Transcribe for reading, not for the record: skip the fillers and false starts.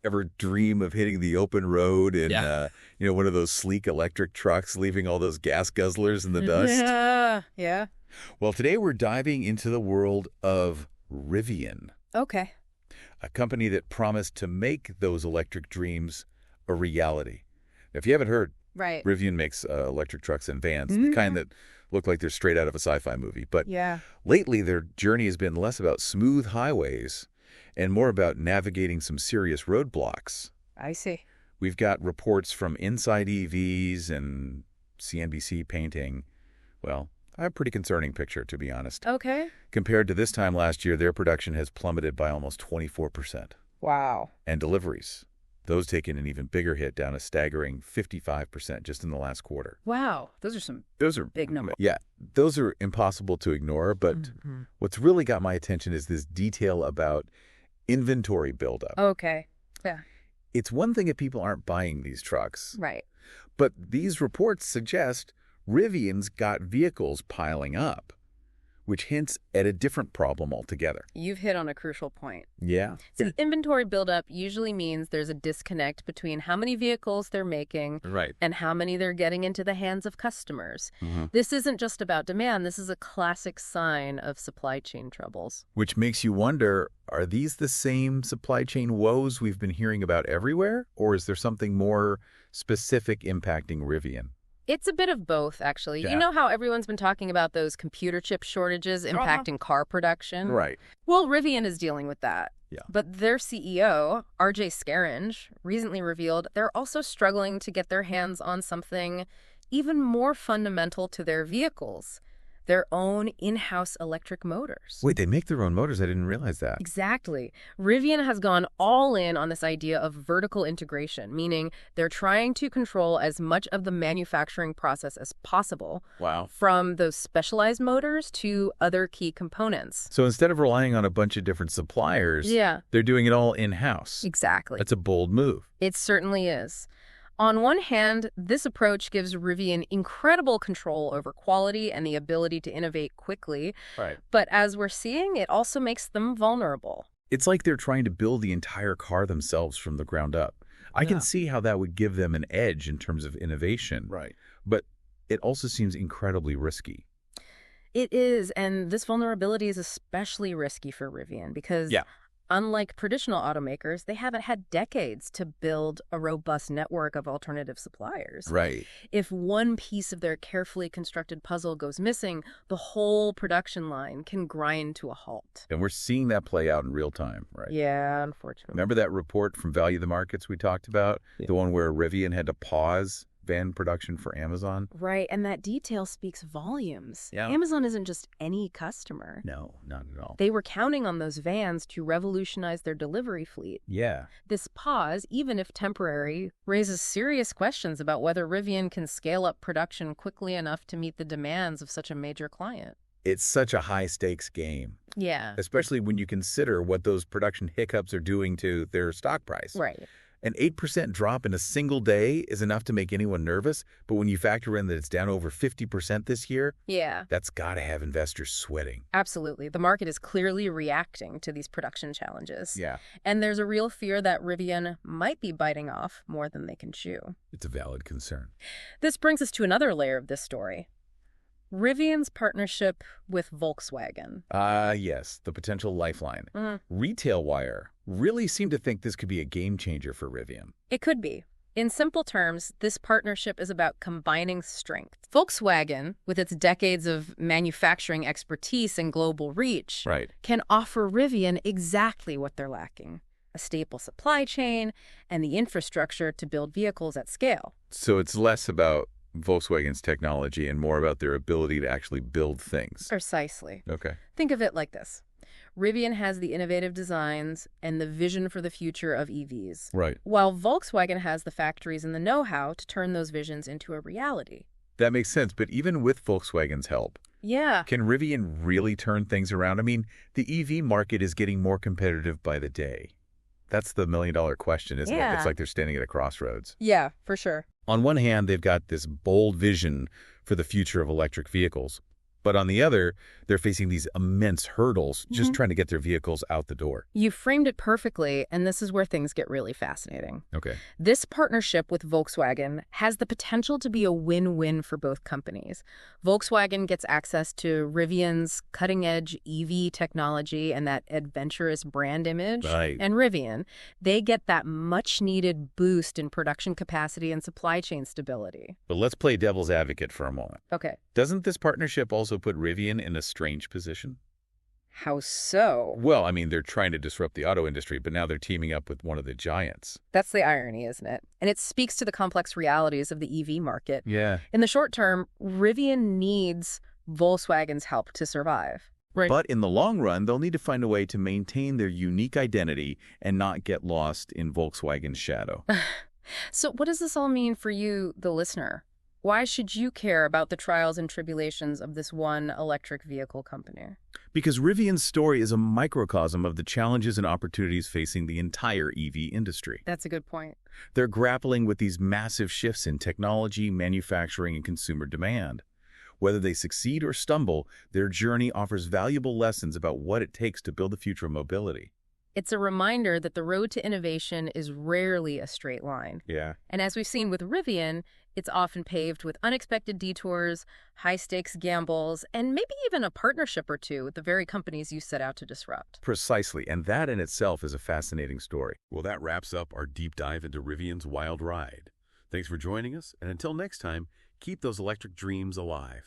Ever dream of hitting the open road in, one of those sleek electric trucks, leaving all those gas guzzlers in the dust? Yeah. Well, today we're diving into the world of Rivian, Okay. a company that promised to make those electric dreams a reality. Now, if you haven't heard, Right. Rivian makes electric trucks and vans, the kind that look like they're straight out of a sci-fi movie. But lately, their journey has been less about smooth highways and more about navigating some serious roadblocks. I see. We've got reports from Inside EVs and CNBC painting, well, a pretty concerning picture, to be honest. Okay. Compared to this time last year, their production has plummeted by almost 24%. Wow. And deliveries, those taking an even bigger hit, down a staggering 55% just in the last quarter. Wow. Those are big numbers. Yeah, those are impossible to ignore, but what's really got my attention is this detail about inventory buildup. Okay. Yeah. It's one thing if people aren't buying these trucks. Right. But these reports suggest Rivian's got vehicles piling up, which hints at a different problem altogether. You've hit on a crucial point. Yeah. So the inventory buildup usually means there's a disconnect between how many vehicles they're making and how many they're getting into the hands of customers. This isn't just about demand. This is a classic sign of supply chain troubles. Which makes you wonder, are these the same supply chain woes we've been hearing about everywhere? Or is there something more specific impacting Rivian? It's a bit of both, actually. Yeah. You know how everyone's been talking about those computer chip shortages impacting car production? Right. Well, Rivian is dealing with that. Yeah. But their CEO, RJ Scaringe, recently revealed they're also struggling to get their hands on something even more fundamental to their vehicles, their own in-house electric motors. Wait, they make their own motors? I didn't realize that. Exactly. Rivian has gone all in on this idea of vertical integration, meaning they're trying to control as much of the manufacturing process as possible. Wow. From those specialized motors to other key components. So instead of relying on a bunch of different suppliers, they're doing it all in-house. Exactly. That's a bold move. It certainly is. On one hand, this approach gives Rivian incredible control over quality and the ability to innovate quickly. Right. But as we're seeing, it also makes them vulnerable. It's like they're trying to build the entire car themselves from the ground up. I can see how that would give them an edge in terms of innovation. Right. But it also seems incredibly risky. It is, and this vulnerability is especially risky for Rivian because unlike traditional automakers, they haven't had decades to build a robust network of alternative suppliers. Right. If one piece of their carefully constructed puzzle goes missing, the whole production line can grind to a halt. And we're seeing that play out in real time, right? Yeah, unfortunately. Remember that report from Value the Markets we talked about? The one where Rivian had to pause van production for Amazon? Right, and that detail speaks volumes. Yeah. Amazon isn't just any customer. No, not at all. They were counting on those vans to revolutionize their delivery fleet. Yeah. This pause, even if temporary, raises serious questions about whether Rivian can scale up production quickly enough to meet the demands of such a major client. It's such a high-stakes game. Yeah. Especially when you consider what those production hiccups are doing to their stock price. Right. An 8% drop in a single day is enough to make anyone nervous, but when you factor in that it's down over 50% this year, that's got to have investors sweating. Absolutely. The market is clearly reacting to these production challenges. Yeah. And there's a real fear that Rivian might be biting off more than they can chew. It's a valid concern. This brings us to another layer of this story. Rivian's partnership with Volkswagen. Yes, the potential lifeline. Retail Wire really seemed to think this could be a game changer for Rivian. It could be. In simple terms, this partnership is about combining strength. Volkswagen, with its decades of manufacturing expertise and global reach, can offer Rivian exactly what they're lacking: a staple supply chain and the infrastructure to build vehicles at scale. So it's less about Volkswagen's technology and more about their ability to actually build things. Precisely. Okay. Think of it like this. Rivian has the innovative designs and the vision for the future of EVs. Right. While Volkswagen has the factories and the know-how to turn those visions into a reality. That makes sense, but even with Volkswagen's help, can Rivian really turn things around? I mean, the EV market is getting more competitive by the day. That's the million-dollar question, isn't it? It's like they're standing at a crossroads. Yeah, for sure. On one hand, they've got this bold vision for the future of electric vehicles. But on the other, they're facing these immense hurdles just trying to get their vehicles out the door. You framed it perfectly, and this is where things get really fascinating. Okay. This partnership with Volkswagen has the potential to be a win-win for both companies. Volkswagen gets access to Rivian's cutting-edge EV technology and that adventurous brand image. Right. And Rivian, they get that much-needed boost in production capacity and supply chain stability. But let's play devil's advocate for a moment. Okay. Doesn't this partnership also put Rivian in a strange position? How so? Well, I mean, they're trying to disrupt the auto industry, but now they're teaming up with one of the giants. That's the irony, isn't it? And it speaks to the complex realities of the EV market. Yeah. In the short term, Rivian needs Volkswagen's help to survive. Right. But in the long run, they'll need to find a way to maintain their unique identity and not get lost in Volkswagen's shadow. So what does this all mean for you, the listener? Why should you care about the trials and tribulations of this one electric vehicle company? Because Rivian's story is a microcosm of the challenges and opportunities facing the entire EV industry. That's a good point. They're grappling with these massive shifts in technology, manufacturing, and consumer demand. Whether they succeed or stumble, their journey offers valuable lessons about what it takes to build the future of mobility. It's a reminder that the road to innovation is rarely a straight line. Yeah. And as we've seen with Rivian, it's often paved with unexpected detours, high-stakes gambles, and maybe even a partnership or two with the very companies you set out to disrupt. Precisely, and that in itself is a fascinating story. Well, that wraps up our deep dive into Rivian's wild ride. Thanks for joining us, and until next time, keep those electric dreams alive.